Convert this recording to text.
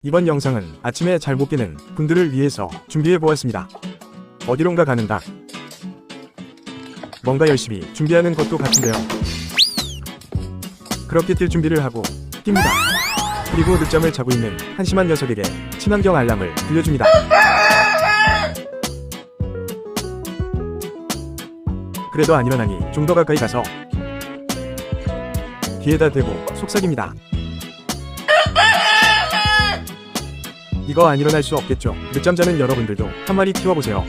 이번 영상은 아침에 잘 못 깨는 분들을 위해서 준비해보았습니다. 어디론가 가는 닭. 뭔가 열심히 준비하는 것도 같은데요. 그렇게 뛸 준비를 하고 뜁니다. 그리고 늦잠을 자고 있는 한심한 녀석에게 친환경 알람을 들려줍니다. 그래도 안 일어나니 좀 더 가까이 가서 뒤에다 대고 속삭입니다. 이거 안 일어날 수 없겠죠. 늦잠 자는 여러분들도 한 마리 키워보세요.